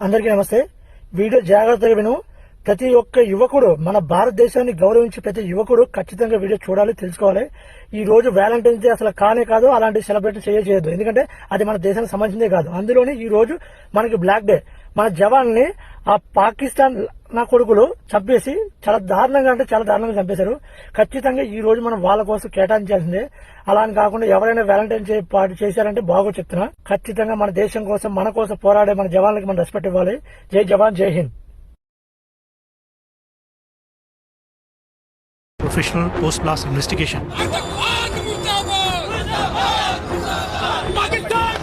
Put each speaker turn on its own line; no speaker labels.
అందరికీ నమస్తే. వీడియో జాగ్రత్తగా విను. ప్రతి ఒక్క యువకుడు, మన భారతదేశాన్ని గౌరవించి ప్రతి యువకుడు ఖచ్చితంగా వీడియో చూడాలి, తెలుసుకోవాలి. ఈ రోజు వ్యాలంటైన్స్ డే అసలు కానే కాదు, అలాంటి సెలబ్రేట్ చేయదు. ఎందుకంటే అది మన దేశానికి సంబంధించిందే కాదు. అందులోని ఈ రోజు మనకి బ్లాక్ డే. మన జవాన్ని ఆ పాకిస్తాన్ నా కొడుకులు చంపేసి చాలా దారుణంగా, అంటే చాలా దారుణంగా చంపేశారు. ఖచ్చితంగా ఈ రోజు మనం వాళ్ళ కోసం కేటాయించాల్సిందే. అలా అని కాకుండా ఎవరైనా వ్యాలంటైన్స్ డే పార్టీ చేశారంటే బాగో చెప్తున్నా. ఖచ్చితంగా మన దేశం కోసం, మన కోసం పోరాడే మన జవాన్లకి మనం రెస్పెక్ట్ ఇవ్వాలి. జై జవాన్, జై Hind.
Professional post-blast investigation.
Pakistan!